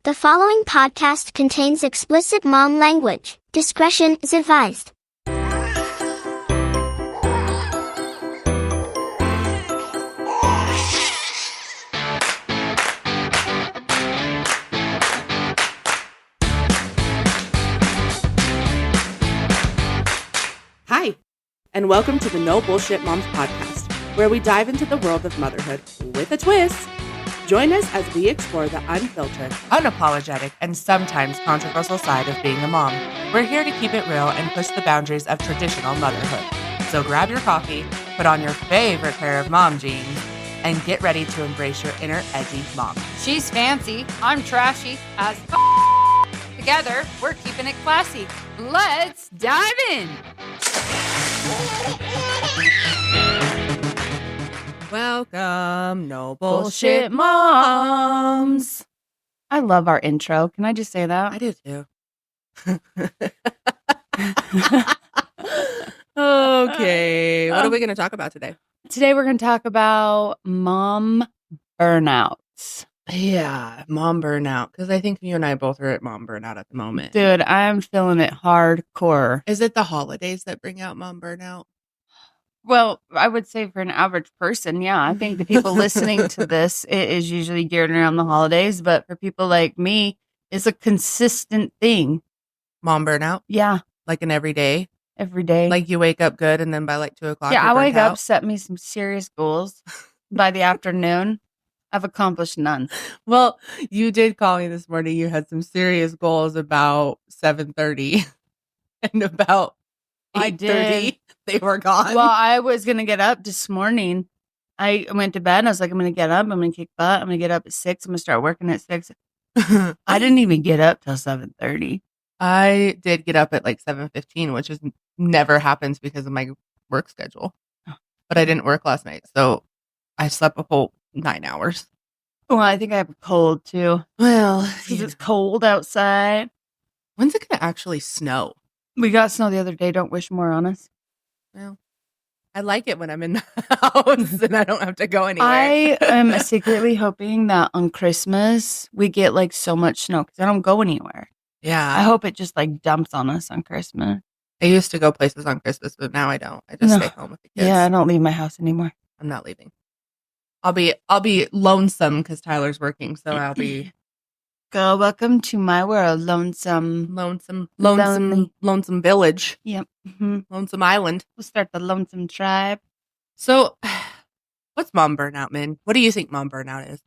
The following podcast contains explicit mom language. Discretion is advised. Hi, and welcome to the No Bullshit Moms podcast, where we dive into the world of motherhood with a twist. Join us as we explore the unfiltered, unapologetic, and sometimes controversial side of being a mom. We're here to keep it real and push the boundaries of traditional motherhood. So grab your coffee, put on your favorite pair of mom jeans, and get ready to embrace your inner edgy mom. She's fancy, I'm trashy, as together, we're keeping it classy. Let's dive in. Welcome, no bullshit moms. I love our intro. Can I just say that? I do too. Okay, what are we going to talk about today? Today we're going to talk about mom burnouts. Yeah, mom burnout, because I think you and I both are at mom burnout at the moment. Dude, I'm feeling it hardcore. Is it the holidays that bring out mom burnout? Well, I would say for an average person, yeah. I think the people listening to this, it is usually geared around the holidays. But for people like me, it's a consistent thing. Mom burnout? Yeah. Like an everyday? Every day. Like you wake up good and then by like 2 o'clock, yeah, I you're wake burnt up, out? set me some serious goals. By the afternoon, I've accomplished none. Well, you did call me this morning. You had some serious goals about 7:30 and about 8:30. I did. They were gone. Well, I was going to get up this morning. I went to bed. I was like, I'm going to get up. I'm going to kick butt. I'm going to get up at 6. I'm going to start working at 6. I didn't even get up till 7:30. I did get up at like 7:15, which is never happens because of my work schedule. But I didn't work last night, so I slept a whole 9 hours. Well, I think I have a cold too. Well, Because it's cold outside. when's it going to actually snow? We got snow the other day. Don't wish more on us. Well, I like it when I'm in the house and I don't have to go anywhere. I am secretly hoping that on Christmas we get like so much snow because I don't go anywhere. Yeah. I hope it just like dumps on us on Christmas. I used to go places on Christmas, but now I don't. I just No. stay home with the kids. Yeah, I don't leave my house anymore. I'm not leaving. I'll be lonesome because Tyler's working, so I'll be Girl, welcome to my world, lonesome. Lonely. lonesome village, Yep. Mm-hmm. lonesome island. We'll start the lonesome tribe. So, what's mom burnout, Min? What do you think mom burnout is?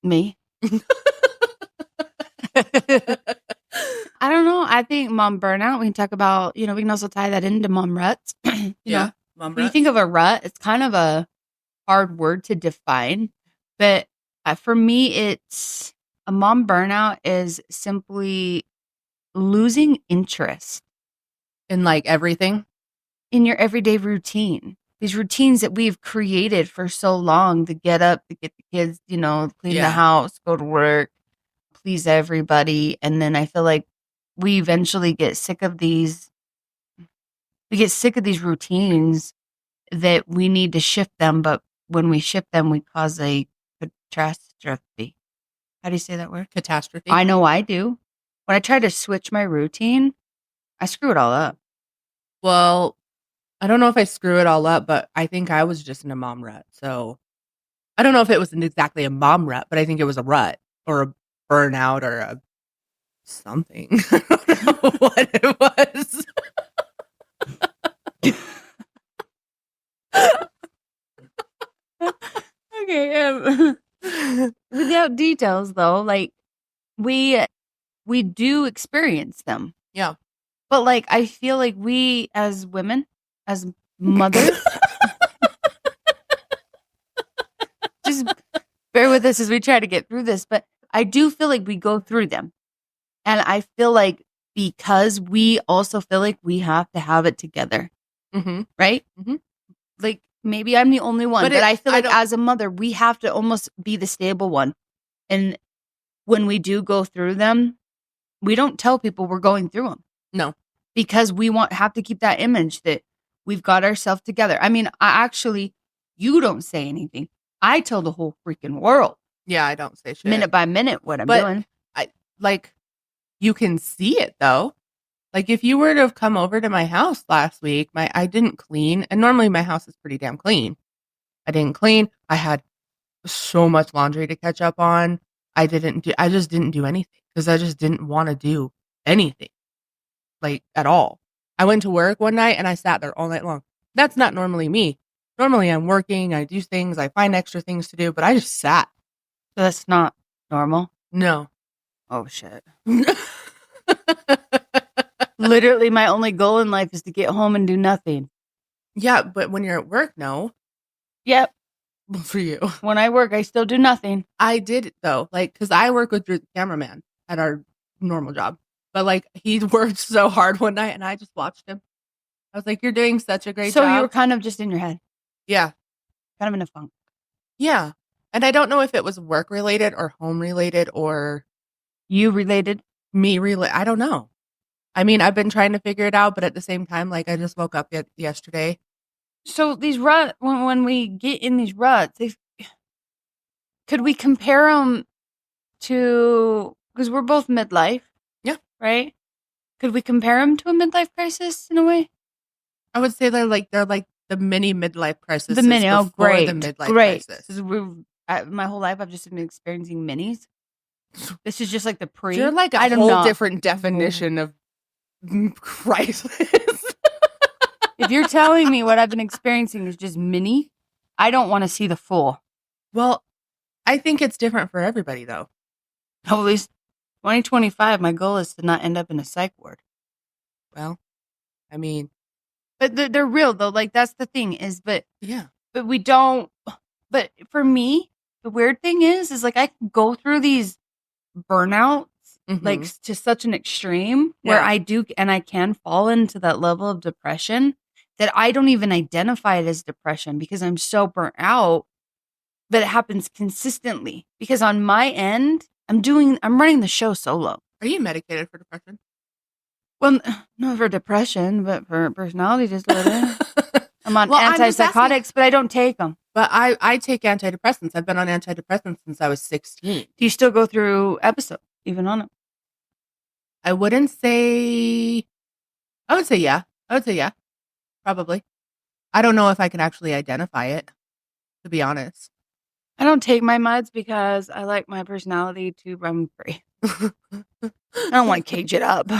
Me. I don't know. I think mom burnout, we can talk about, we can also tie that into mom ruts. you know, mom when you think of a rut, it's kind of a hard word to define. But for me, it's a mom burnout is simply losing interest in like everything in your everyday routine. These routines that we've created for so long to get up, to get the kids, clean the house, go to work, please everybody. And then I feel like we eventually get sick of these. We get sick of these routines that we need to shift them. But when we shift them, we cause a catastrophe. How do you say that word? catastrophe. I know I do. When I try to switch my routine, I screw it all up. Well, I don't know if I screw it all up, but I think I was just in a mom rut. So I don't know if it was exactly a mom rut, but I think it was a rut or a burnout or a something. I don't know what it was. Okay. Without details, though, like we do experience them. Yeah. But like I feel like we as women, as mothers, just bear with us as we try to get through this. But I do feel like we go through them. And I feel like because we also feel like we have to have it together. Mm-hmm. Right? Mm-hmm. Like maybe I'm the only one, But but I feel like as a mother, we have to almost be the stable one. And when we do go through them, we don't tell people we're going through them. No. Because we have to keep that image that we've got ourselves together. I mean, you don't say anything. I tell the whole freaking world. Yeah, I don't say shit. Minute by minute what I'm But doing. like, you can see it though. Like, if you were to have come over to my house last week, I didn't clean, and normally my house is pretty damn clean. I didn't clean. I had so much laundry to catch up on. I just didn't do anything because I just didn't want to do anything, like, at all. I went to work one night and I sat there all night long. That's not normally me. Normally I'm working, I do things, I find extra things to do, but I just sat. So that's not normal? No. Oh, shit. Literally, my only goal in life is to get home and do nothing. Yeah, but when you're at work, no. Yep. Well, for you. When I work, I still do nothing. I did, though, like, because I work with the cameraman at our normal job. But, like, he worked so hard one night, and I just watched him. I was like, you're doing such a great job. So you were kind of just in your head. Yeah. Kind of in a funk. Yeah. And I don't know if it was work-related or home-related or... You related? Me related. I don't know. I mean, I've been trying to figure it out, but at the same time, like, I just woke up yesterday. So these ruts, when we get in these ruts, could we compare them to... Because we're both midlife. Yeah. Right? Could we compare them to a midlife crisis in a way? I would say they're like the mini midlife crisis. The mini, oh, great. The midlife great. crisis. My whole life, I've just been experiencing minis. This is just like the pre. You're like a whole different definition of crisis. If you're telling me what I've been experiencing is just mini, I don't want to see the full. Well, I think it's different for everybody, though. At least 2025, my goal is to not end up in a psych ward. Well, I mean... But they're real, though. Like, that's the thing is, yeah. But we don't... But for me, the weird thing is like, I can go through these burnouts, like, to such an extreme where I do, and I can fall into that level of depression that I don't even identify it as depression because I'm so burnt out that it happens consistently. Because on my end, I'm running the show solo. Are you medicated for depression? Well, not for depression, but for personality disorder. I'm on antipsychotics, but I don't take them. But I take antidepressants. I've been on antidepressants since I was 16. Do you still go through episodes, even on it? I would say yeah. Probably. I don't know if I can actually identify it, to be honest. I don't take my meds because I like my personality to run free. I don't want to cage it up.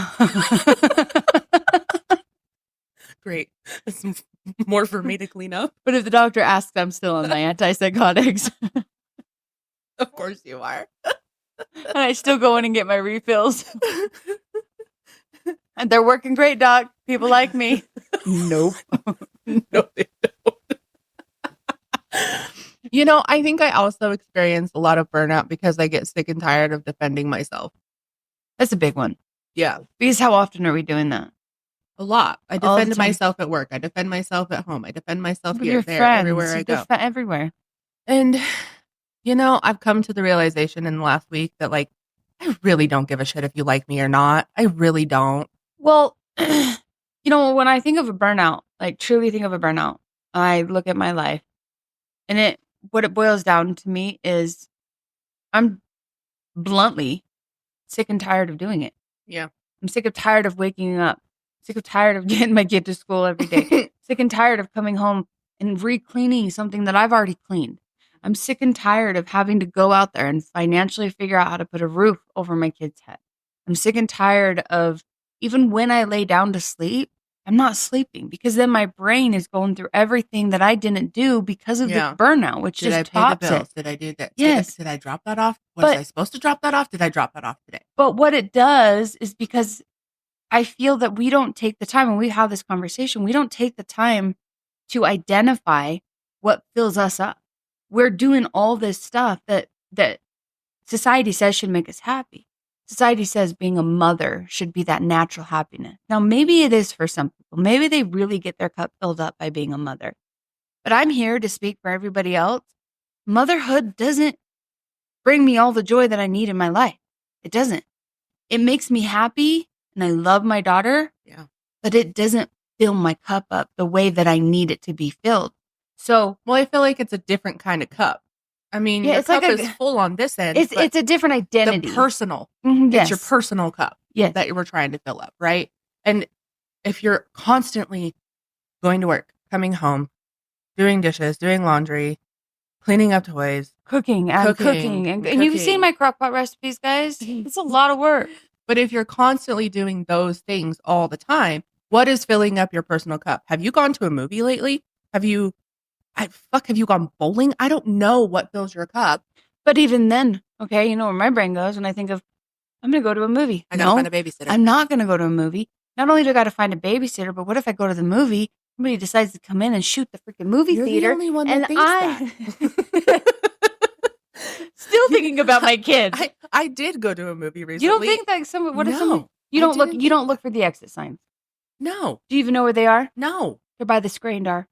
Great. It's more for me to clean up. But if the doctor asks, I'm still on my antipsychotics. Of course you are. And I still go in and get my refills. And they're working great, doc. People like me. Nope. No, they don't. You know, I think I also experience a lot of burnout because I get sick and tired of defending myself. That's a big one. Yeah. Because how often are we doing that? A lot. I defend myself at work. I defend myself at home. I defend myself with here, your there, friends, everywhere I go. Everywhere. And, you know, I've come to the realization in the last week that, like, I really don't give a shit if you like me or not. I really don't. Well, you know, when I think of a burnout, like truly think of a burnout, I look at my life and what it boils down to me is I'm bluntly sick and tired of doing it. Yeah. I'm sick and tired of waking up, sick and tired of getting my kid to school every day, sick and tired of coming home and re-cleaning something that I've already cleaned. I'm sick and tired of having to go out there and financially figure out how to put a roof over my kid's head. I'm sick and tired of, even when I lay down to sleep, I'm not sleeping because then my brain is going through everything that I didn't do because of the burnout, which did just I pay the tops bills? it. Did I do that? Yes. Did I drop that off? Was I supposed to drop that off? Did I drop that off today? But what it does is because I feel that we don't take the time when we have this conversation, we don't take the time to identify what fills us up. We're doing all this stuff that society says should make us happy. Society says being a mother should be that natural happiness. Now, maybe it is for some people. Maybe they really get their cup filled up by being a mother. But I'm here to speak for everybody else. Motherhood doesn't bring me all the joy that I need in my life. It doesn't. It makes me happy and I love my daughter. Yeah. But it doesn't fill my cup up the way that I need it to be filled. So, well, I feel like it's a different kind of cup. I mean, Yeah, your it's cup like is full on this end. It's a different identity. The personal. Yes. It's your personal cup that you were trying to fill up, right? And if you're constantly going to work, coming home, doing dishes, doing laundry, cleaning up toys, cooking. And you've seen my crock pot recipes, guys. It's a lot of work. But if you're constantly doing those things all the time, what is filling up your personal cup? Have you gone to a movie lately? Have you gone bowling? I don't know what fills your cup. But even then, okay, you know where my brain goes when I think of, I'm going to go to a movie. I gotta find a babysitter. I'm not going to go to a movie. Not only do I got to find a babysitter, but what if I go to the movie, somebody decides to come in and shoot the freaking movie You're theater? the only one that thinks that. Still thinking about my kids. I did go to a movie recently. You don't think that you don't look for the exit signs? No. Do you even know where they are? No. They're by the screen door.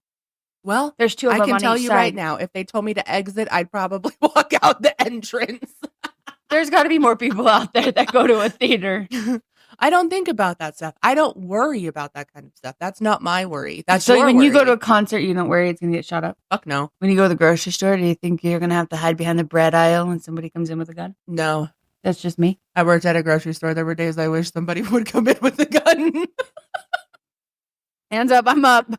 Well, there's two of them on each side. I can tell you right now, if they told me to exit, I'd probably walk out the entrance. There's got to be more people out there that go to a theater. I don't think about that stuff. I don't worry about that kind of stuff. That's not my worry. That's so your when worry. You go to a concert, you don't worry it's going to get shot up? Fuck no. When you go to the grocery store, do you think you're going to have to hide behind the bread aisle when somebody comes in with a gun? No. That's just me. I worked at a grocery store. There were days I wish somebody would come in with a gun. Hands up, I'm up.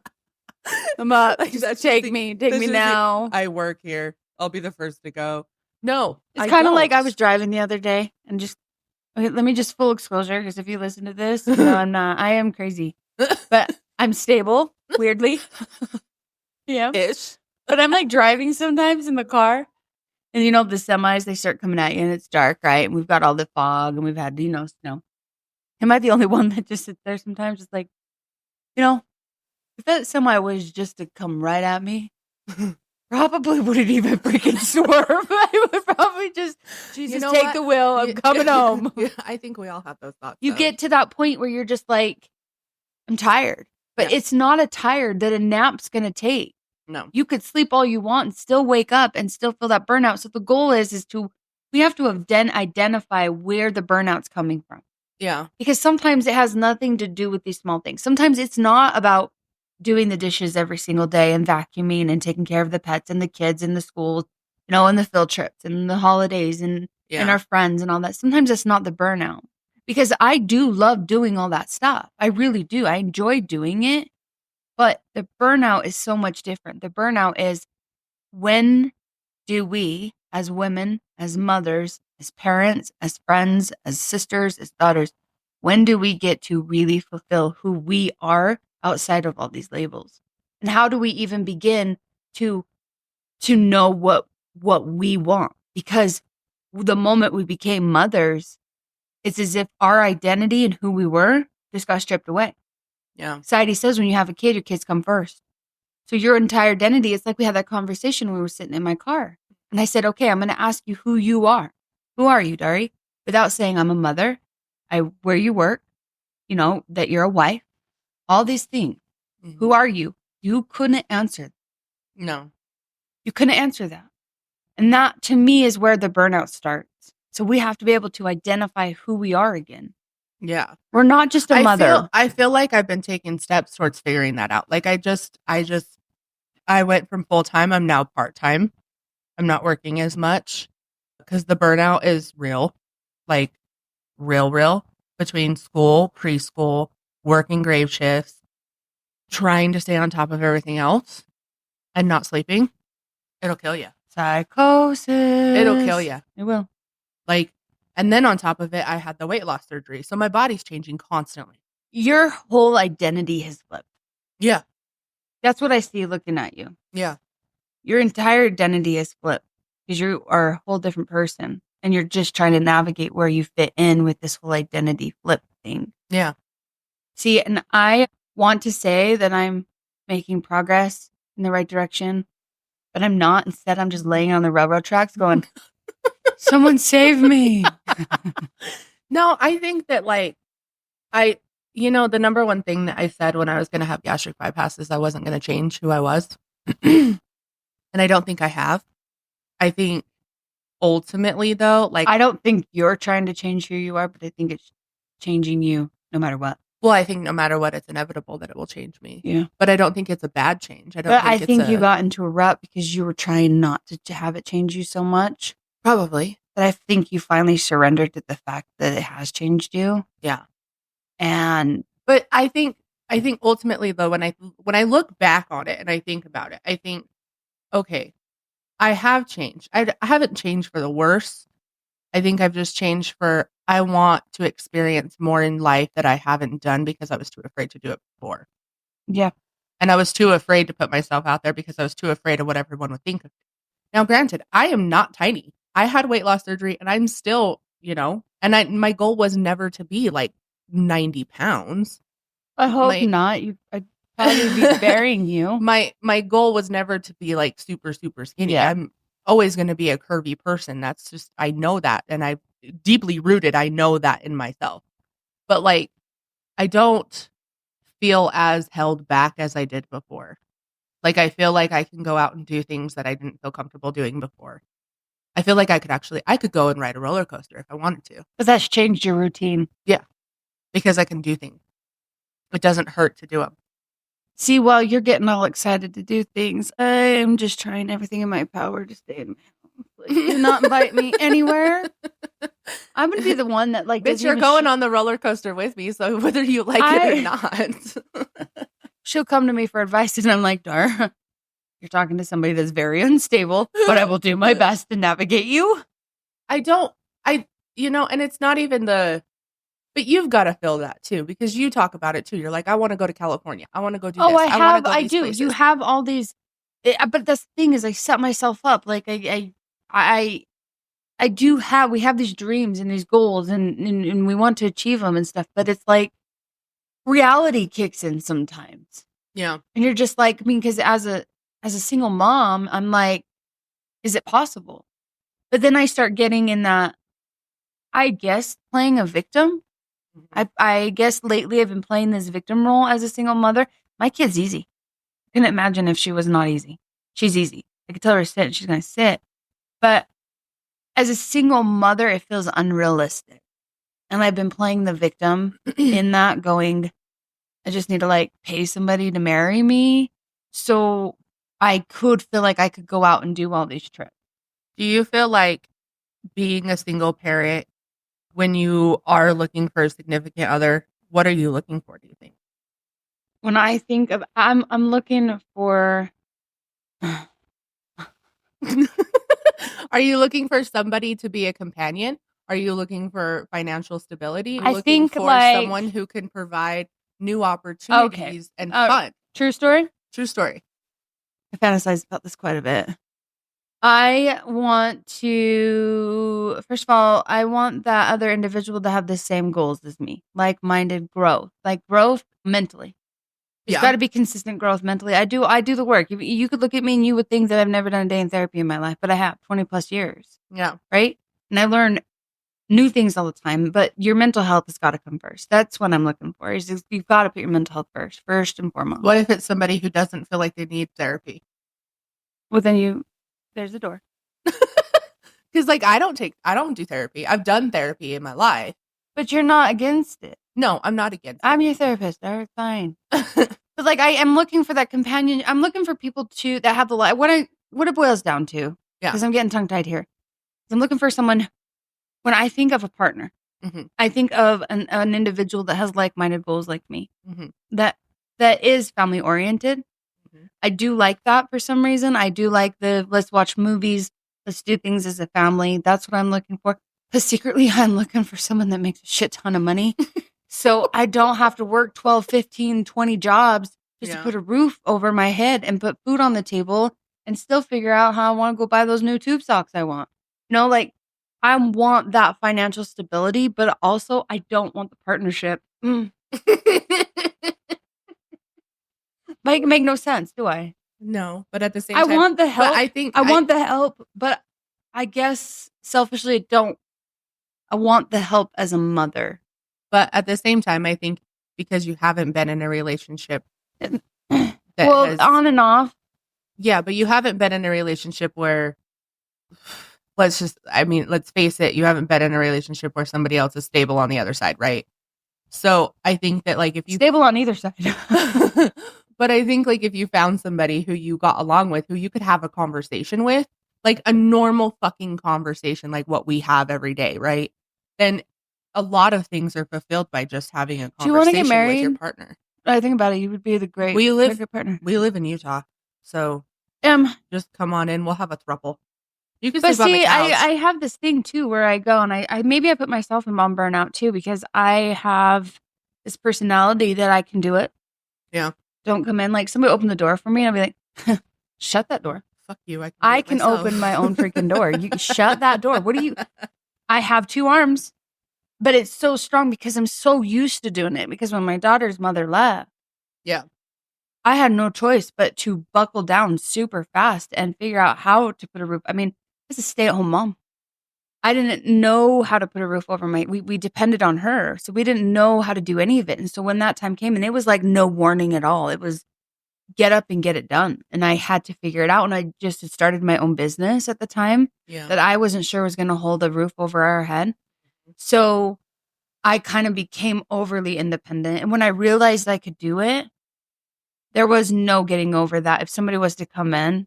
I'm up. Just take me now. I work here. I'll be the first to go. No. It's kind of like I was driving the other day and just, okay, let me just full disclosure, because if you listen to this, you know I am crazy. But I'm stable, weirdly. Yeah. Ish. But I'm like driving sometimes in the car. And you know, the semis, they start coming at you and it's dark, right? And we've got all the fog and we've had, snow. Am I the only one that just sits there sometimes? It's like, if that semi was just to come right at me, probably wouldn't even freaking swerve. I would probably just, Jesus, take the wheel. I'm coming home. Yeah, I think we all have those thoughts. You get to that point where you're just like, I'm tired. But it's not a tired that a nap's going to take. No. You could sleep all you want and still wake up and still feel that burnout. So the goal we have to identify where the burnout's coming from. Yeah. Because sometimes it has nothing to do with these small things. Sometimes it's not about doing the dishes every single day and vacuuming and taking care of the pets and the kids and the schools, and the field trips and the holidays and our friends and all that. Sometimes it's not the burnout. Because I do love doing all that stuff. I really do. I enjoy doing it. But the burnout is so much different. The burnout is, when do we, as women, as mothers, as parents, as friends, as sisters, as daughters, when do we get to really fulfill who we are outside of all these labels? And how do we even begin to know what we want? Because the moment we became mothers, it's as if our identity and who we were just got stripped away. Yeah. Society says when you have a kid, your kids come first. So your entire identity, it's like we had that conversation when we were sitting in my car. And I said, okay, I'm going to ask you who you are. Who are you, Dari? Without saying I'm a mother, where you work, that you're a wife, all these things. Mm-hmm. Who are you? You couldn't answer. No. You couldn't answer that. And that, to me, is where the burnout starts. So we have to be able to identify who we are again. Yeah. We're not just a mother. I feel like I've been taking steps towards figuring that out. Like I went from full-time. I'm now part-time. I'm not working as much because the burnout is real, like real, between school, preschool, working grave shifts, trying to stay on top of everything else and not sleeping. It'll kill you. Psychosis. It'll kill you. It will. And then on top of it, I had the weight loss surgery. So my body's changing constantly. Your whole identity has flipped. Yeah. That's what I see looking at you. Yeah. Your entire identity has flipped because you are a whole different person and you're just trying to navigate where you fit in with this whole identity flip thing. Yeah. See, and I want to say that I'm making progress in the right direction, but I'm not. Instead, I'm just laying on the railroad tracks going, someone save me. No, I think that the number one thing that I said when I was going to have gastric bypass is I wasn't going to change who I was. And I don't think I have. I think ultimately though, I don't think you're trying to change who you are, but I think it's changing you no matter what. Well, I think no matter what, it's inevitable that it will change me. Yeah. But I don't think it's a bad change. I think you got into a rut because you were trying not to have it change you so much. Probably. But I think you finally surrendered to the fact that it has changed you. Yeah. But I think ultimately though, when I look back on it and I think about it, I think, okay, I have changed. I haven't changed for the worse. I think I've just changed for, I want to experience more in life that I haven't done because I was too afraid to do it before. Yeah. And I was too afraid to put myself out there because I was too afraid of what everyone would think of me. Now, granted, I am not tiny. I had weight loss surgery and I'm still, and my goal was never to be like 90 pounds. I hope not. I'd probably be burying you. My goal was never to be like super, super skinny. Yeah. I'm always going to be a curvy person. That's just, I know that. And I deeply rooted, I know that in myself. But like, I don't feel as held back as I did before. Like, I feel like I can go out and do things that I didn't feel comfortable doing before. I feel like I could go and ride a roller coaster if I wanted to. But that's changed your routine. Yeah. Because I can do things. It doesn't hurt to do them. See, while you're getting all excited to do things, I'm just trying everything in my power to stay in my home. Like, do not invite me anywhere. I'm going to be the one that like... Bitch, you're going on the roller coaster with me, so whether you like it or not. She'll come to me for advice, and I'm like, Dar, you're talking to somebody that's very unstable, but I will do my best to navigate you. And it's not even but you've got to feel that too, because you talk about it too. You're like, I want to go to California. I want to go do this. I do. Places. You have all these, but the thing is, I set myself up. Like we have these dreams and these goals and we want to achieve them and stuff, but it's like reality kicks in sometimes. Yeah. And you're just like, because as a single mom, I'm like, is it possible? But then I start getting in that, I guess, playing a victim. I guess lately I've been playing this victim role as a single mother. My kid's easy. I couldn't imagine if she was not easy. She's easy. I could tell her to sit and she's going to sit. But as a single mother, it feels unrealistic. And I've been playing the victim in that, going, I just need to like pay somebody to marry me. So I could feel like I could go out and do all these trips. Do you feel like being a single parent, when you are looking for a significant other, what are you looking for, do you think? When I think of, I'm looking for... Are you looking for somebody to be a companion? Are you looking for financial stability? I think for like someone who can provide new opportunities and fun. True story? True story. I fantasize about this quite a bit. I want to, first of all, I want that other individual to have the same goals as me, like-minded growth, like growth mentally. There's got to be consistent growth mentally. I do the work. You could look at me and you would think that I've never done a day in therapy in my life, but I have 20 plus years. Yeah. Right? And I learn new things all the time, but your mental health has got to come first. That's what I'm looking for. You've got to put your mental health first and foremost. What if it's somebody who doesn't feel like they need therapy? Well, then there's the door. Because like I don't do therapy. I've done therapy in my life. But you're not against it. No, I'm not against it. I'm your therapist. All right, fine. But like I am looking for that companion. I'm looking for people that have the life. What it boils down to. Yeah. Because I'm getting tongue tied here. I'm looking for someone. When I think of a partner, I think of an individual that has like-minded goals like me. That is family oriented. I do like that for some reason. I do like let's watch movies. Let's do things as a family. That's what I'm looking for. But secretly, I'm looking for someone that makes a shit ton of money. So I don't have to work 12, 15, 20 jobs just to put a roof over my head and put food on the table and still figure out how I want to go buy those new tube socks I want. Like I want that financial stability, but also I don't want the partnership. Make no sense, do I? No, but at the same time, I want the help. I want the help, but I guess selfishly, I want the help as a mother. But at the same time, I think because you haven't been in a relationship, on and off. Yeah, but you haven't been in a relationship where, let's face it, you haven't been in a relationship where somebody else is stable on the other side, right? So I think that like if you stable on either side. But I think like if you found somebody who you got along with, who you could have a conversation with, like a normal fucking conversation, like what we have every day, right? Then a lot of things are fulfilled by just having a Do you want to get conversation with your married? partner. I think about it. You would be the great good partner. We live in Utah, so just come on in. We'll have a throuple. You can but sleep on the see, couch. I have this thing too where I go and I maybe I put myself in mom burnout too because I have this personality that I can do it. Yeah. Don't come in like somebody open the door for me and I'll be like, shut that door. Fuck you. I can open my own freaking door. You shut that door. What do you? I have 2 arms, but it's so strong because I'm so used to doing it. Because when my daughter's mother left, yeah, I had no choice but to buckle down super fast and figure out how to put a roof. I mean, I was a stay-at-home mom. I didn't know how to put a roof over we depended on her. So we didn't know how to do any of it. And so when that time came and it was like no warning at all, it was get up and get it done. And I had to figure it out. And I just had started my own business at the time that I wasn't sure was going to hold a roof over our head. So I kind of became overly independent. And when I realized I could do it, there was no getting over that. If somebody was to come in,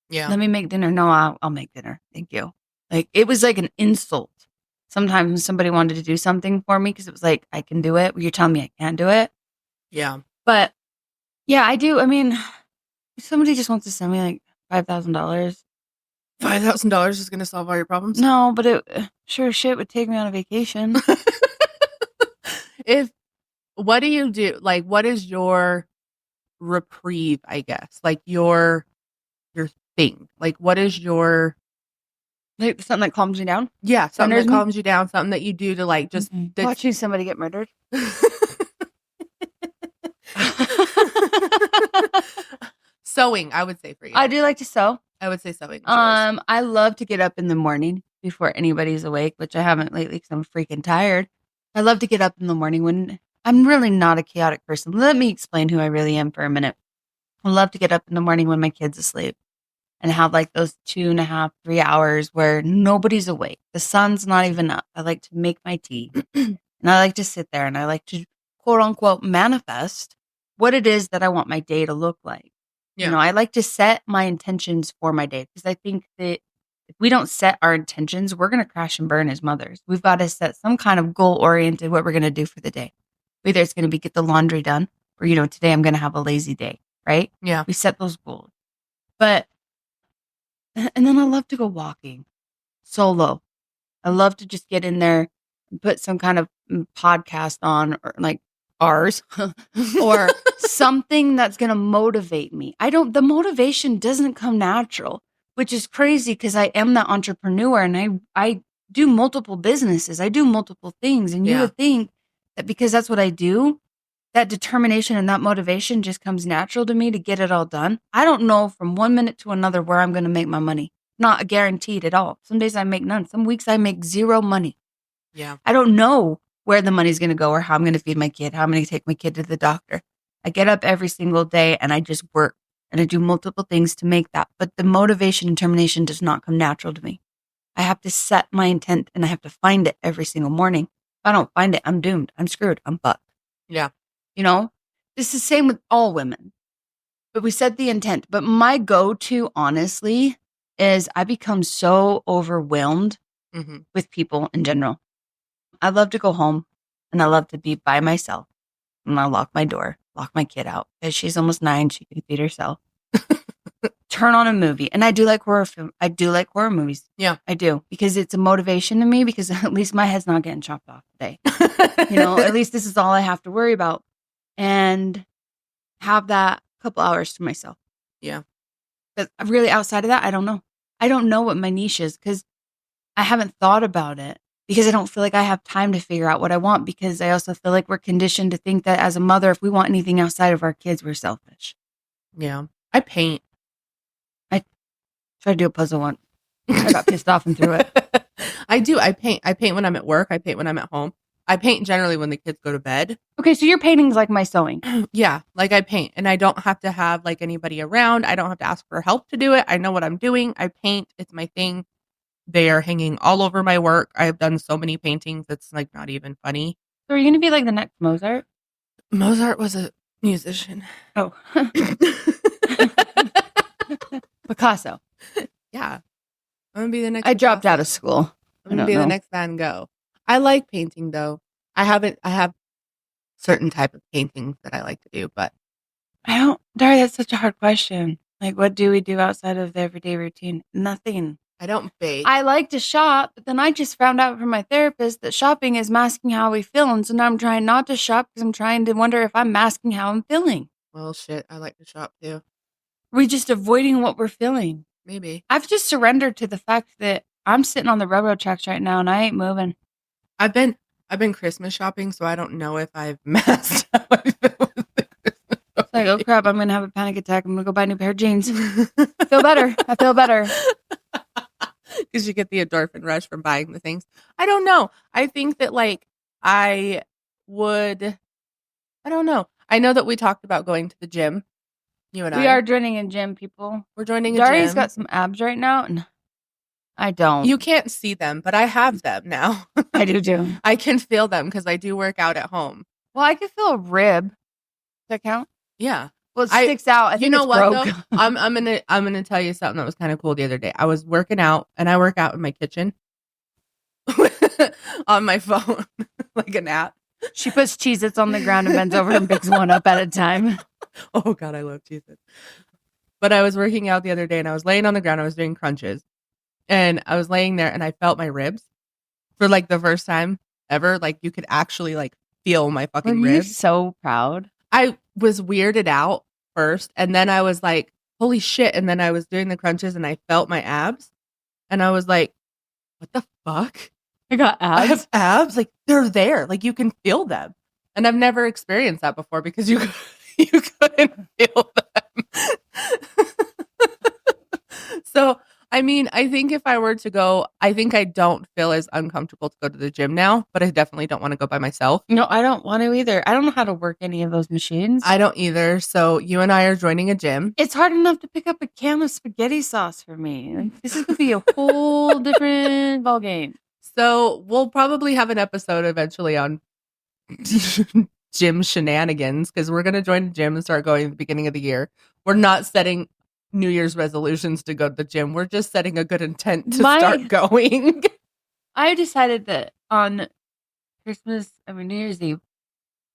let me make dinner. No, I'll make dinner. Thank you. Like, it was like an insult. Sometimes when somebody wanted to do something for me, because it was like, I can do it. You're telling me I can't do it. Yeah. But yeah, I do. I mean, if somebody just wants to send me like $5,000. $5,000 is going to solve all your problems? No, but it sure as shit would take me on a vacation. What do you do? Like, what is your reprieve, I guess? Like your thing. Like, what is your... Like something that calms me down? Yeah, something that calms you down. Something that you do to like just... Watching somebody get murdered. Sewing, I would say for you. I do like to sew. I would say sewing. I love to get up in the morning before anybody's awake, which I haven't lately because I'm freaking tired. I love to get up in the morning when I'm really not a chaotic person. Let me explain who I really am for a minute. I love to get up in the morning when my kid's asleep and have like those 2.5, 3 hours where nobody's awake. The sun's not even up. I like to make my tea and I like to sit there and I like to quote unquote manifest what it is that I want my day to look like. Yeah. You know, I like to set my intentions for my day because I think that if we don't set our intentions, we're going to crash and burn as mothers. We've got to set some kind of goal oriented what we're going to do for the day. Whether it's going to be get the laundry done or, you know, today I'm going to have a lazy day, right? Yeah. We set those goals. And then I love to go walking solo. I love to just get in there and put some kind of podcast on or like ours or something that's going to motivate me. The motivation doesn't come natural, which is crazy because I am the entrepreneur and I do multiple businesses. I do multiple things. And you would think that because that's what I do, that determination and that motivation just comes natural to me to get it all done. I don't know from 1 minute to another where I'm going to make my money. Not guaranteed at all. Some days I make none. Some weeks I make zero money. Yeah. I don't know where the money's going to go or how I'm going to feed my kid, how I'm going to take my kid to the doctor. I get up every single day and I just work and I do multiple things to make that. But the motivation and determination does not come natural to me. I have to set my intent and I have to find it every single morning. If I don't find it, I'm doomed. I'm screwed. I'm fucked. Yeah. You know, it's the same with all women. But we set the intent. But my go-to, honestly, is I become so overwhelmed with people in general. I love to go home and I love to be by myself. And I lock my door, lock my kid out. Because she's almost 9. She can feed herself. Turn on a movie. And I do like horror film. I do like horror movies. Yeah. I do. Because it's a motivation to me because at least my head's not getting chopped off today. You know, at least this is all I have to worry about. And have that couple hours to myself. Yeah. But really outside of that, I don't know. I don't know what my niche is because I haven't thought about it because I don't feel like I have time to figure out what I want because I also feel like we're conditioned to think that as a mother, if we want anything outside of our kids, we're selfish. Yeah. I paint. I tried to do a puzzle once. I got pissed off and threw it. I do. I paint. I paint when I'm at work. I paint when I'm at home. I paint generally when the kids go to bed. Okay, so your painting's like my sewing. Yeah, like I paint and I don't have to have like anybody around. I don't have to ask for help to do it. I know what I'm doing. I paint. It's my thing. They are hanging all over my work. I've done so many paintings. It's like not even funny. So are you going to be like the next Mozart? Mozart was a musician. Oh. Picasso. Yeah. I'm going to be the next I dropped Picasso. out of school. I'm going to be the next Van Gogh. I like painting, though. I have certain type of paintings that I like to do, but Dari, that's such a hard question. Like, what do we do outside of the everyday routine? Nothing. I don't bake. I like to shop, but then I just found out from my therapist that shopping is masking how we feel. And so now I'm trying not to shop because I'm trying to wonder if I'm masking how I'm feeling. Well, shit, I like to shop, too. We're just avoiding what we're feeling. Maybe. I've just surrendered to the fact that I'm sitting on the railroad tracks right now and I ain't moving. I've been Christmas shopping, so I don't know if I've masked how I feel with the Christmas shopping. It's like, oh crap, I'm going to have a panic attack. I'm going to go buy a new pair of jeans. I feel better. Because you get the endorphin rush from buying the things. I don't know. I think that, like, I don't know. I know that we talked about going to the gym. You and I. We are joining a gym, people. We're joining a gym. Dari's got some abs right now, and I don't. You can't see them, but I have them now. I do too. I can feel them because I do work out at home. Well, I can feel a rib. Does that count? Yeah. Well, it sticks out. I think you know it's what broke. though? I'm gonna tell you something that was kind of cool the other day. I was working out, and I work out in my kitchen on my phone, like an app. She puts Cheez-Its on the ground and bends over and picks one up at a time. Oh God, I love Cheez-Its. But I was working out the other day, and I was laying on the ground. I was doing crunches, and I was laying there, and I felt my ribs for like the first time ever. Like you could actually like feel my fucking Were you ribs. so proud? I was weirded out first, and then I was like, holy shit. And then I was doing the crunches and I felt my abs, and I was like, what the fuck? I got abs. I have abs? Like they're there. Like you can feel them. And I've never experienced that before because you couldn't feel them. So, I mean, I think if I were to go, I think I don't feel as uncomfortable to go to the gym now, but I definitely don't want to go by myself. No, I don't want to either. I don't know how to work any of those machines. I don't either. So you and I are joining a gym. It's hard enough to pick up a can of spaghetti sauce for me. Like, this is going to be a whole different ballgame. So we'll probably have an episode eventually on gym shenanigans because we're going to join the gym and start going at the beginning of the year. We're not setting New Year's resolutions to go to the gym. We're just setting a good intent to start going. I decided that on New Year's Eve,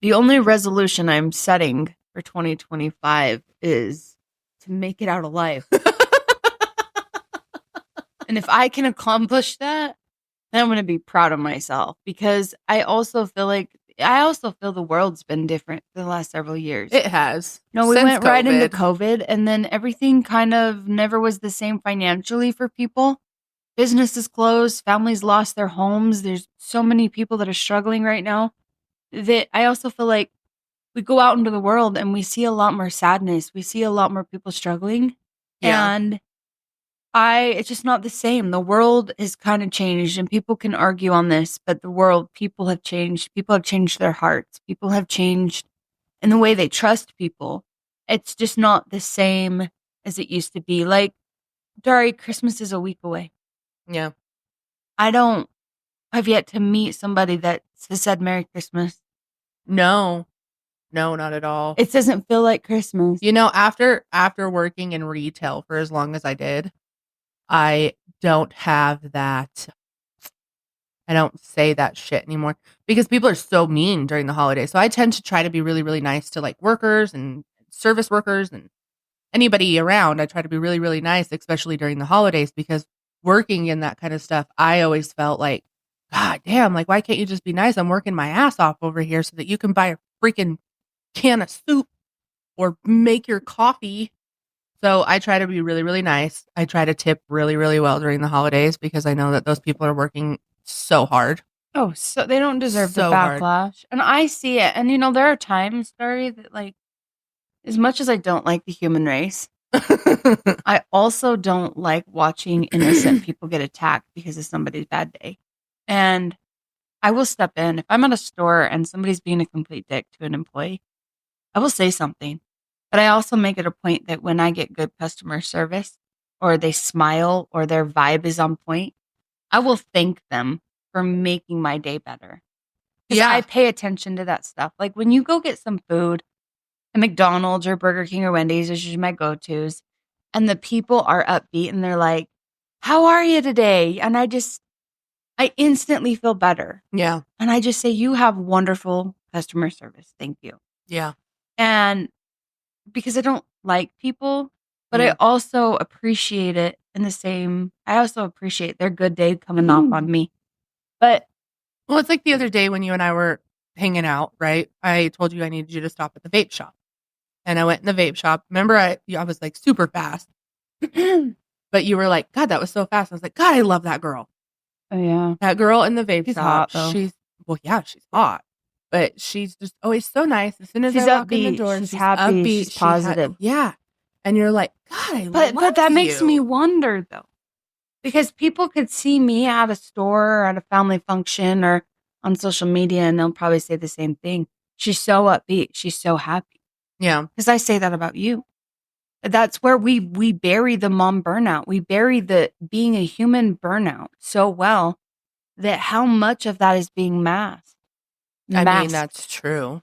the only resolution I'm setting for 2025 is to make it out alive. And if I can accomplish that, then I'm going to be proud of myself because I also feel the world's been different for the last several years. It has. No, we Since went right COVID. into COVID, and then everything kind of never was the same financially for people. Businesses closed, families lost their homes. There's so many people that are struggling right now that I also feel like we go out into the world and we see a lot more sadness. We see a lot more people struggling. Yeah. And it's just not the same. The world has kind of changed, and people can argue on this, but people have changed. People have changed their hearts. People have changed in the way they trust people. It's just not the same as it used to be. Like, Dari, Christmas is a week away. Yeah. I don't have yet to meet somebody that has said Merry Christmas. No, not at all. It doesn't feel like Christmas. You know, after working in retail for as long as I did, I don't have that. I don't say that shit anymore because people are so mean during the holidays. So I tend to try to be really, really nice to like workers and service workers and anybody around. I try to be really, really nice, especially during the holidays, because working in that kind of stuff, I always felt like, God damn, like, why can't you just be nice? I'm working my ass off over here so that you can buy a freaking can of soup or make your coffee. So I try to be really, really nice. I try to tip really, really well during the holidays because I know that those people are working so hard. Oh, so they don't deserve the So hard. backlash. And I see it. And, there are times, Dari, that, like, as much as I don't like the human race, I also don't like watching innocent people get attacked because of somebody's bad day. And I will step in. If I'm at a store and somebody's being a complete dick to an employee, I will say something. But I also make it a point that when I get good customer service or they smile or their vibe is on point, I will thank them for making my day better. Because I pay attention to that stuff. Like when you go get some food at McDonald's or Burger King or Wendy's, which is my go-tos, and the people are upbeat and they're like, how are you today? And I instantly feel better. Yeah. And I just say, you have wonderful customer service. Thank you. Yeah. And because I don't like people, but I also appreciate it I also appreciate their good day coming off on me. But well, it's like the other day when you and I were hanging out, right? I told you I needed you to stop at the vape shop. And I went in the vape shop. Remember, I was like super fast. But you were like, God, that was so fast. I was like, God, I love that girl. oh yeah. That girl in the vape She's shop. hot, though. She's hot. But she's just always so nice. As soon as She's I walk in the upbeat. door, She's she's happy. upbeat. She's positive. Yeah. And you're like, God, I love But that makes you. me wonder though. Because people could see me at a store or at a family function or on social media and they'll probably say the same thing. She's so upbeat. She's so happy. Yeah. Because I say that about you. That's where we bury the mom burnout. We bury the being a human burnout so well that how much of that is being masked. I mean, that's true.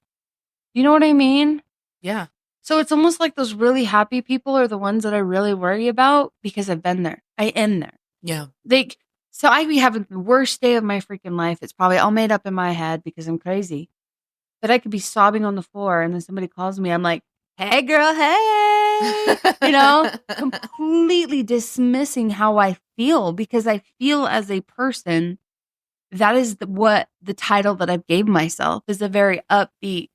You know what I mean? Yeah. So it's almost like those really happy people are the ones that I really worry about because I've been there. I am there. Yeah. So I be having the worst day of my freaking life. It's probably all made up in my head because I'm crazy. But I could be sobbing on the floor and then somebody calls me. I'm like, hey girl, hey, completely dismissing how I feel because I feel as a person, that is what the title that I've gave myself is, a very upbeat,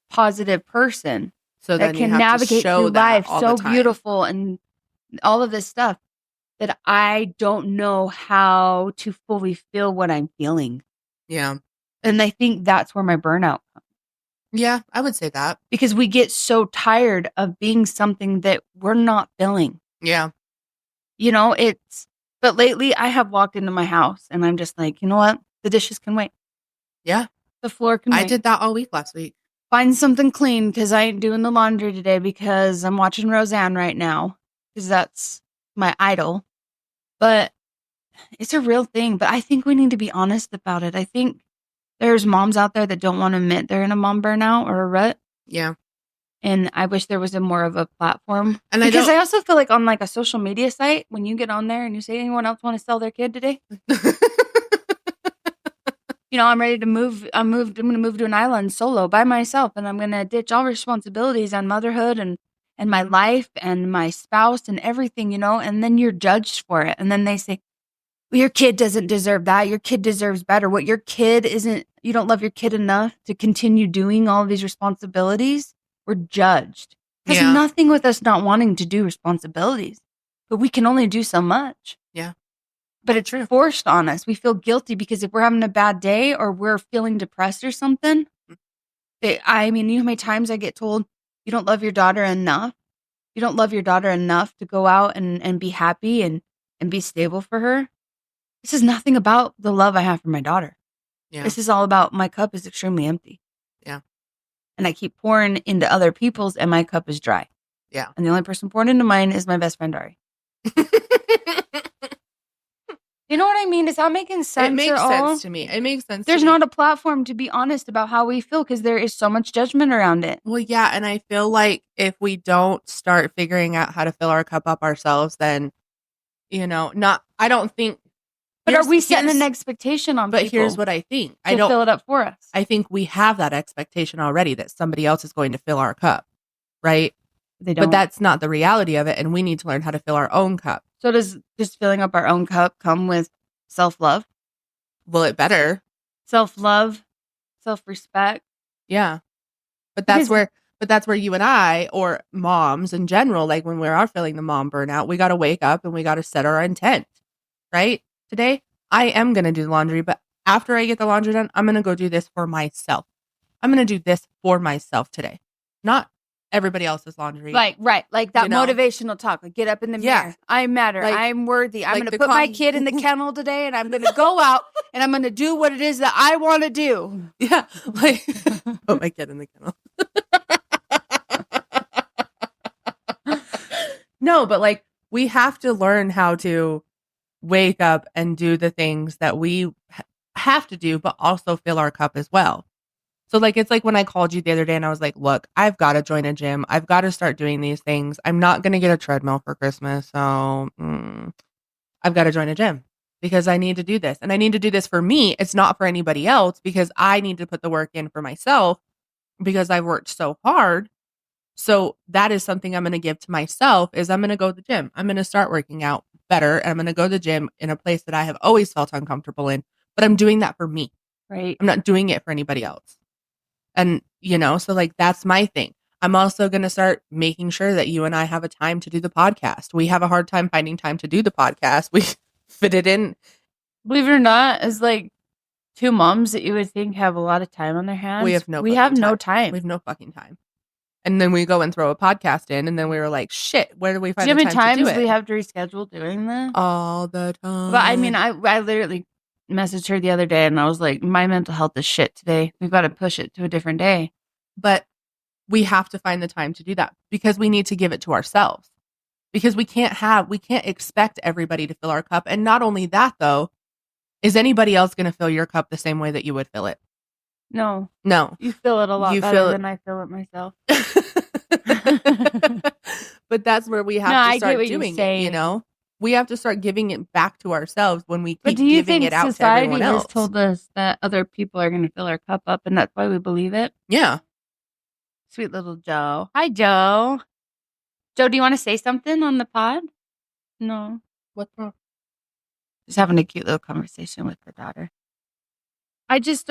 positive person so that can navigate through life so beautiful and all of this stuff that I don't know how to fully feel what I'm feeling. Yeah. And I think that's where my burnout comes. Yeah, I would say that. Because we get so tired of being something that we're not feeling. Yeah. But lately I have walked into my house and I'm just like, you know what? The dishes can wait. Yeah. The floor can wait. I did that all week last week. Find something clean because I ain't doing the laundry today because I'm watching Roseanne right now because that's my idol. But it's a real thing. But I think we need to be honest about it. I think there's moms out there that don't want to admit they're in a mom burnout or a rut. Yeah. And I wish there was more of a platform. And I also feel like on like a social media site, when you get on there and you say, anyone else want to sell their kid today? I'm ready to move. I'm going to move to an island solo by myself. And I'm going to ditch all responsibilities on motherhood and my life and my spouse and everything, and then you're judged for it. And then they say, well, your kid doesn't deserve that. Your kid deserves better. What your kid isn't, you don't love your kid enough to continue doing all of these responsibilities. We're judged. It has nothing with us not wanting to do responsibilities, but we can only do so much. Yeah. But it's forced on us. We feel guilty because if we're having a bad day or we're feeling depressed or something, you know how many times I get told, you don't love your daughter enough. You don't love your daughter enough to go out and be happy and be stable for her. This is nothing about the love I have for my daughter. Yeah. This is all about my cup is extremely empty. Yeah. And I keep pouring into other people's and my cup is dry. Yeah. And the only person pouring into mine is my best friend, Ari. You know what I mean? Is that making sense? It makes sense to me. It makes sense. There's not a platform to be honest about how we feel because there is so much judgment around it. Well, yeah. And I feel like if we don't start figuring out how to fill our cup up ourselves, then, I don't think. But are we setting an expectation on people? But here's what I think. To fill it up for us. I think we have that expectation already that somebody else is going to fill our cup, right? They don't. But that's not the reality of it. And we need to learn how to fill our own cup. So does just filling up our own cup come with self-love? Well, it better. Self-love, self-respect. Yeah. But that's where you and I, or moms in general, like when we are feeling the mom burnout, we got to wake up and we got to set our intent, right? Today, I am going to do laundry, but after I get the laundry done, I'm going to go do this for myself. I'm going to do this for myself today, not everybody else's laundry. Right. Like that motivational talk. Like get up in the mirror. I matter. Like, I'm worthy. I'm going to put my kid in the kennel today and I'm going to go out and I'm going to do what it is that I want to do. Yeah. Like put my kid in the kennel. No, but like we have to learn how to wake up and do the things that we have to do, but also fill our cup as well. So like, it's like when I called you the other day and I was like, look, I've got to join a gym. I've got to start doing these things. I'm not going to get a treadmill for Christmas. So I've got to join a gym because I need to do this. And I need to do this for me. It's not for anybody else because I need to put the work in for myself because I've worked so hard. So that is something I'm going to give to myself is I'm going to go to the gym. I'm going to start working out better. And I'm going to go to the gym in a place that I have always felt uncomfortable in, but I'm doing that for me. Right. I'm not doing it for anybody else. And, so like, that's my thing. I'm also going to start making sure that you and I have a time to do the podcast. We have a hard time finding time to do the podcast. We fit it in. Believe it or not, as like two moms that you would think have a lot of time on their hands. We have no time. We have no fucking time. And then we go and throw a podcast in, and then we were like, shit, where do we find the time to do it? How many times we have to reschedule doing this? All the time. But I mean, I literally messaged her the other day, and I was like, my mental health is shit today. We've got to push it to a different day. But we have to find the time to do that because we need to give it to ourselves. Because we can't expect everybody to fill our cup. And not only that, though, is anybody else going to fill your cup the same way that you would fill it? No. You fill it a lot better than I fill it myself. But that's where we have to start doing it, We have to start giving it back to ourselves when we keep giving it out to everyone else. Society has told us that other people are going to fill our cup up, and that's why we believe it? Yeah. Sweet little Joe. Hi, Joe. Joe, do you want to say something on the pod? No. What's wrong? Just having a cute little conversation with her daughter. I just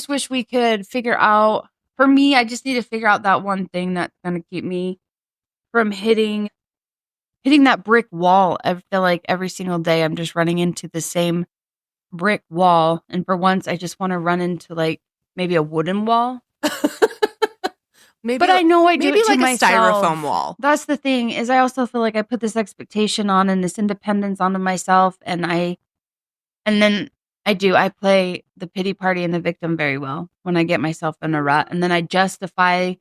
wish we could figure out, for me, I just need to figure out that one thing that's going to keep me from hitting that brick wall. I feel like every single day I'm just running into the same brick wall. And for once, I just want to run into like maybe a wooden wall. But I know I do maybe it to like myself. A styrofoam wall. That's the thing is I also feel like I put this expectation on and this independence onto myself. And then I play the pity party and the victim very well when I get myself in a rut. And then I justify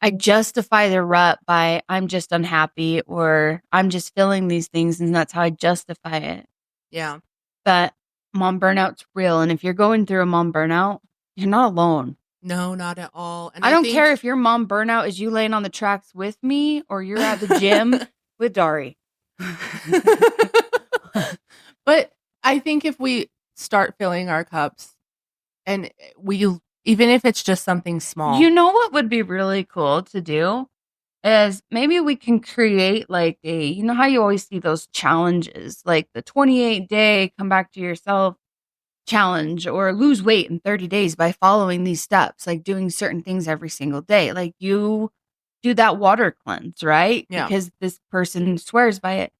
the rut by I'm just unhappy or I'm just feeling these things. And that's how I justify it. Yeah. But mom burnout's real. And if you're going through a mom burnout, you're not alone. No, not at all. And I don't care if your mom burnout is you laying on the tracks with me or you're at the gym with Dari. But I think if we start filling our cups and even if it's just something small. You know what would be really cool to do is maybe we can create like you know how you always see those challenges, like the 28-day come back to yourself challenge or lose weight in 30 days by following these steps, like doing certain things every single day. Like you do that water cleanse, right? Yeah. Because this person swears by it.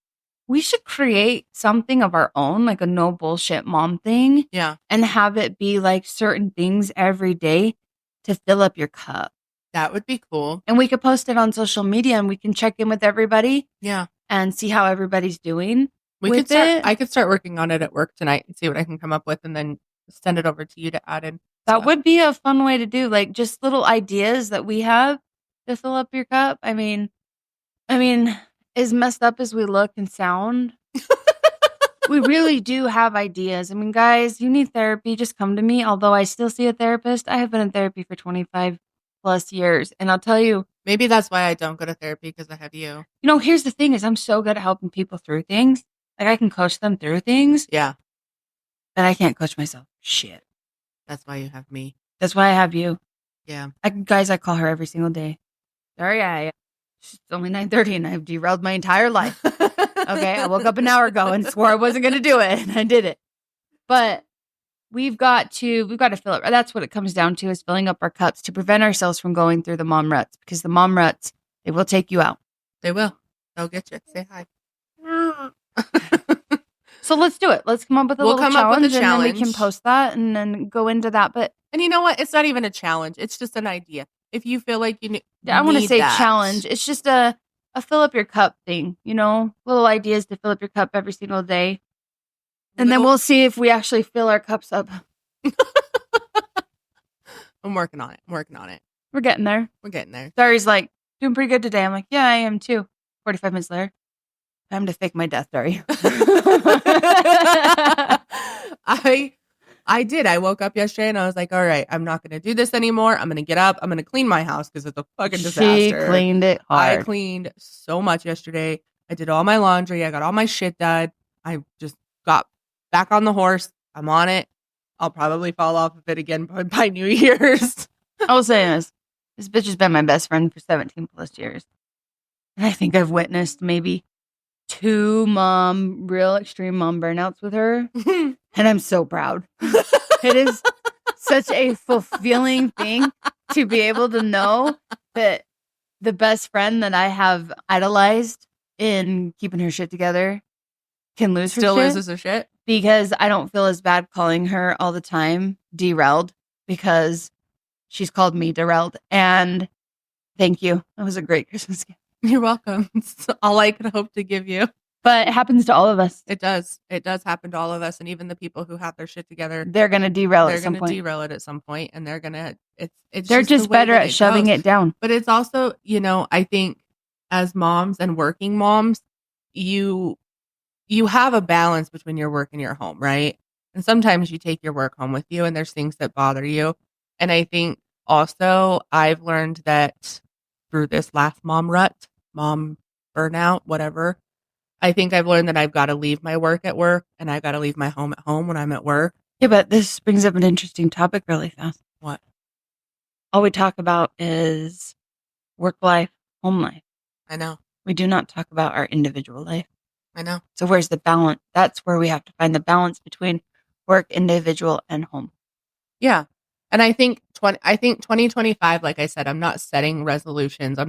We should create something of our own, like a no bullshit mom thing. Yeah. And have it be like certain things every day to fill up your cup. That would be cool. And we could post it on social media and we can check in with everybody. Yeah. And see how everybody's doing. I could start working on it at work tonight and see what I can come up with and then send it over to you to add in. That would be a fun way to do, like just little ideas that we have to fill up your cup. I mean, as messed up as we look and sound, we really do have ideas. I mean, guys, you need therapy, just come to me. Although I still see a therapist. I have been in therapy for 25 plus years. And I'll tell you. Maybe that's why I don't go to therapy because I have you. Here's the thing is I'm so good at helping people through things. Like I can coach them through things. Yeah. But I can't coach myself. Shit. That's why you have me. That's why I have you. Yeah. I call her every single day. Sorry, it's only 9:30 and I've derailed my entire life. Okay, I woke up an hour ago and swore I wasn't going to do it, and I did it. But we've got to fill it. That's what it comes down to is filling up our cups to prevent ourselves from going through the mom ruts because the mom ruts, they will take you out. They will. They'll get you. Say hi. So let's do it. Let's come up with a little challenge, and then we can post that and then go into that. And you know what? It's not even a challenge. It's just an idea. If you feel like I want to say challenge. It's just a fill up your cup thing, little ideas to fill up your cup every single day. And then we'll see if we actually fill our cups up. I'm working on it. We're getting there. Dari's like, doing pretty good today. I'm like, yeah, I am too. 45 minutes later. Time to fake my death, Dari. I did. I woke up yesterday and I was like, all right, I'm not going to do this anymore. I'm going to get up. I'm going to clean my house because it's a fucking disaster. She cleaned it hard. I cleaned so much yesterday. I did all my laundry. I got all my shit done. I just got back on the horse. I'm on it. I'll probably fall off of it again by New Year's. I will say this bitch has been my best friend for 17 plus years. And I think I've witnessed maybe 2 real extreme mom burnouts with her. And I'm so proud. It is such a fulfilling thing to be able to know that the best friend that I have idolized in keeping her shit together can lose her Still shit. loses her shit? Because I don't feel as bad calling her all the time derailed because she's called me derailed. And thank you. That was a great Christmas gift. You're welcome. It's all I could hope to give you. But it happens to all of us. It does. It does happen to all of us. And even the people who have their shit together, They're going to derail they're at some going to point. derail it at some point, and they're going to, it's They're just the way better that at shoving goes. it down. But it's also, I think as moms and working moms, you have a balance between your work and your home, right? And sometimes you take your work home with you and there's things that bother you. And I think also I've learned that through this last mom burnout, whatever, I think I've learned that I've got to leave my work at work and I've got to leave my home at home when I'm at work. Yeah, but this brings up an interesting topic really fast. What? All we talk about is work life, home life. I know. We do not talk about our individual life. I know. So where's the balance? That's where we have to find the balance between work, individual, and home. Yeah. And I think 2025, like I said, I'm not setting resolutions. I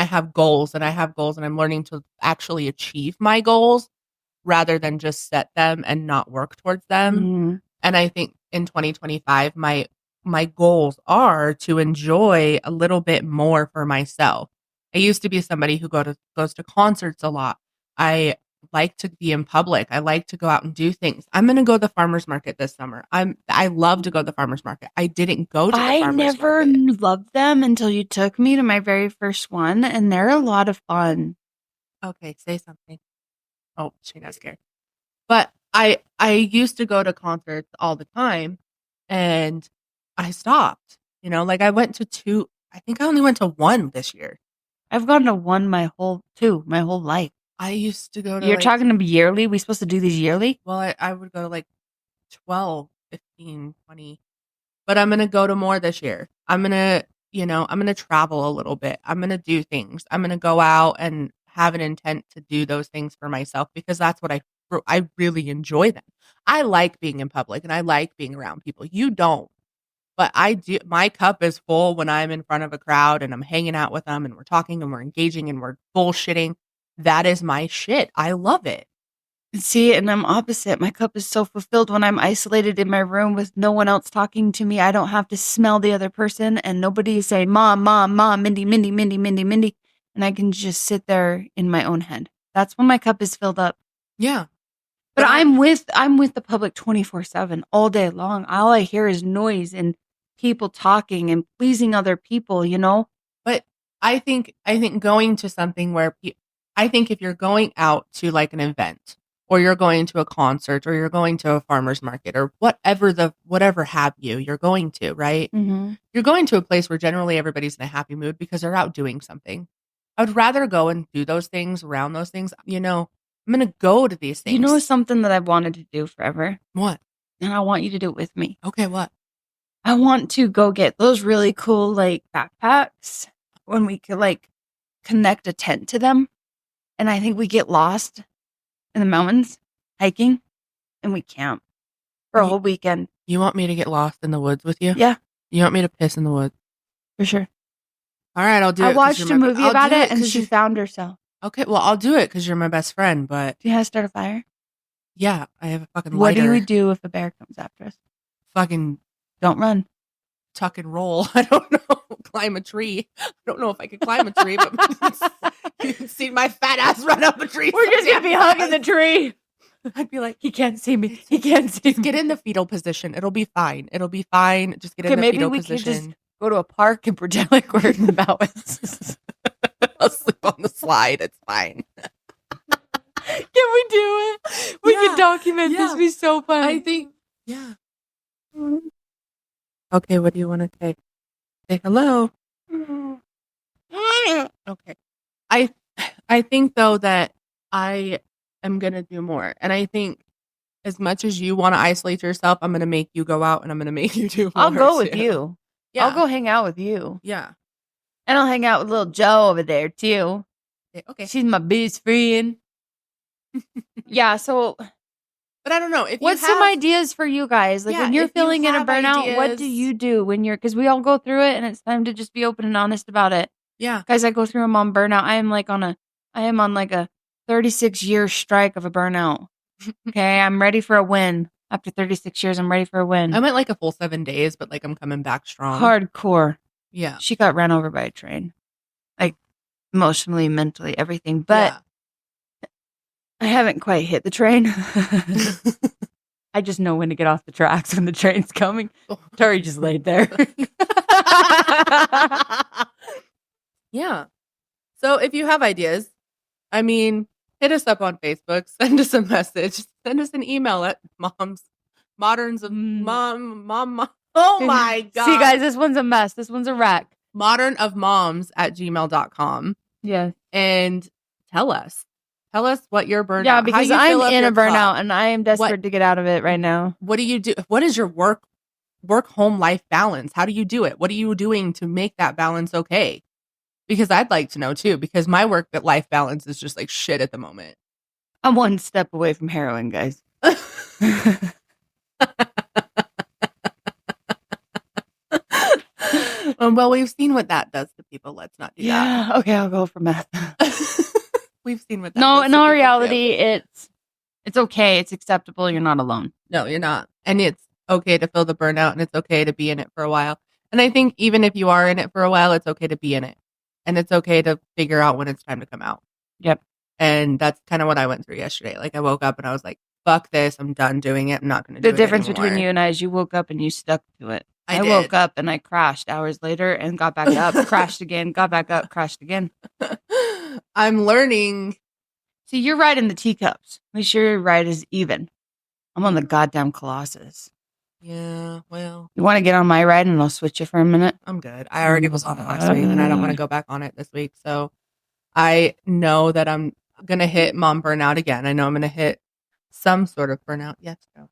have goals and I'm learning to actually achieve my goals rather than just set them and not work towards them. Mm-hmm. And I think in 2025, my goals are to enjoy a little bit more for myself. I used to be somebody who goes to concerts a lot. I like to be in public. I like to go out and do things. I'm going to go to the farmer's market this summer. I love to go to the farmer's market. I didn't go to the farmer's market. I never loved them until you took me to my very first one, and they're a lot of fun. Okay, say something. Oh, she got scared. But I used to go to concerts all the time, and I stopped. I went to 2. I think I only went to 1 this year. I've gone to 1 my whole life. I used to go to You're talking to yearly? We supposed to do these yearly? Well, I would go to 12, 15, 20. But I'm going to go to more this year. I'm going to travel a little bit. I'm going to do things. I'm going to go out and have an intent to do those things for myself because that's what I really enjoy them. I like being in public and I like being around people. You don't. But I do. My cup is full when I'm in front of a crowd and I'm hanging out with them and we're talking and we're engaging and we're bullshitting. That is my shit. I love it. See, and I'm opposite. My cup is so fulfilled when I'm isolated in my room with no one else talking to me. I don't have to smell the other person and nobody is saying, Mom, Mom, Mom, Mindy, Mindy, Mindy, Mindy, Mindy. And I can just sit there in my own head. That's when my cup is filled up. Yeah. But I'm with the public 24/7 all day long. All I hear is noise and people talking and pleasing other people, But I think going to something where I think if you're going out to an event or you're going to a concert or you're going to a farmer's market or whatever have you're going to, right? Mm-hmm. You're going to a place where generally everybody's in a happy mood because they're out doing something. I would rather go and do those things around those things. I'm going to go to these things. Something that I've wanted to do forever? What? And I want you to do it with me. Okay, what? I want to go get those really cool backpacks when we could connect a tent to them. And I think we get lost in the mountains hiking and we camp for a whole weekend. You want me to get lost in the woods with you? Yeah. You want me to piss in the woods? For sure. All right, I'll do it. I watched a movie about it and she found herself. Okay, well, I'll do it because you're my best friend, but... Do you know how to start a fire? Yeah, I have a fucking lighter. What do we do if a bear comes after us? Fucking... Don't run. Tuck and roll. I don't know. Climb a tree. I don't know if I could climb a tree, but you can see my fat ass run up a tree. We're just going to be hugging the tree. I'd be like, he can't see me. He can't see me. Get in the fetal position. It'll be fine. It'll be fine. Just get in the fetal position. Maybe we could just go to a park and pretend like we're in the mountains. I'll sleep on the slide. It's fine. Can we do it? We can document this. Be so fun. I think Yeah. Okay, what do you want to say? Say hello. Okay. I think though that I am gonna do more. And I think as much as you want to isolate yourself, I'm gonna make you go out and I'm gonna make you do more. I'll go with too. you. Yeah. I'll go hang out with you. Yeah. And I'll hang out with little Joe over there too. Okay. She's my best friend. Yeah, so But I don't know. If what's you have some ideas for you guys? Like Yeah, when you're if you feeling in a have burnout, what do ideas- you do when you're, because we all go through it and it's time to just be open and honest about it. Yeah. Guys, I go through a mom burnout. I am on like a 36-year strike of a burnout. Okay, I'm ready for a win. After 36 years, I'm ready for a win. I went like a full 7 days, but like I'm coming back strong. Hardcore. Yeah. She got ran over by a train. Like emotionally, mentally, everything. But I haven't quite hit the train. I just know when to get off the tracks when the train's coming. Tori just laid there. Yeah. So if you have ideas, I mean, hit us up on Facebook, send us a message, send us an email at moderns of mom. Oh my God. See, guys, this one's a mess. This one's a wreck. modernofmoms@gmail.com. Yeah. And tell us what your burnout. Yeah, because how you fill I'm up in your a burnout cup. and I am desperate to get out of it right now. What do you do? What is your work home life balance? How do you do it? What are you doing to make that balance okay? Because I'd like to know too, because my work life balance is just like shit at the moment. I'm one step away from heroin, guys. Well, we've seen what that does to people. Let's not do that. Yeah. Okay, I'll go for meth. We've seen what that No, does in to all people, reality, too. it's okay. It's acceptable. You're not alone. No, you're not. And it's okay to feel the burnout and it's okay to be in it for a while. And I think even if you are in it for a while, it's okay to be in it. And it's okay to figure out when it's time to come out. Yep. And that's kind of what I went through yesterday. Like I woke up and I was like, fuck this. I'm done doing it. I'm not going to do it The difference anymore. between you and I is you woke up and you stuck to it. I did. woke up and I crashed hours later and got back up, crashed again, got back up, crashed again. I'm learning. See, you're right in the teacups. Make sure your right is even. I'm on the goddamn Colossus. Yeah, well. You want to get on my ride and I'll switch you for a minute? I'm good. I already was on it last week and I don't want to go back on it this week. So I know that I'm going to hit mom burnout again. I know I'm going to hit some sort of burnout. Yes. Go.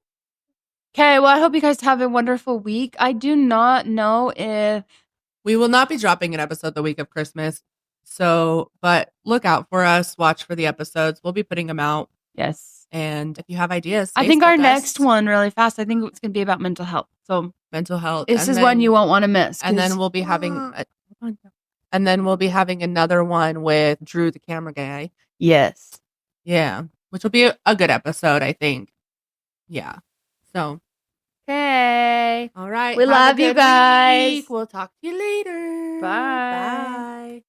Okay, well, I hope you guys have a wonderful week. I do not know if we will not be dropping an episode the week of Christmas. So, but look out for us. Watch for the episodes. We'll be putting them out. Yes. And if you have ideas, I think our next one really fast, I think it's going to be about mental health. So mental health. This is one you won't want to miss. And then we'll be having another one with Drew, the camera guy. Yes. Yeah. Which will be a good episode, I think. Yeah. So. Okay. All right. We love you guys. Week. We'll talk to you later. Bye. Bye.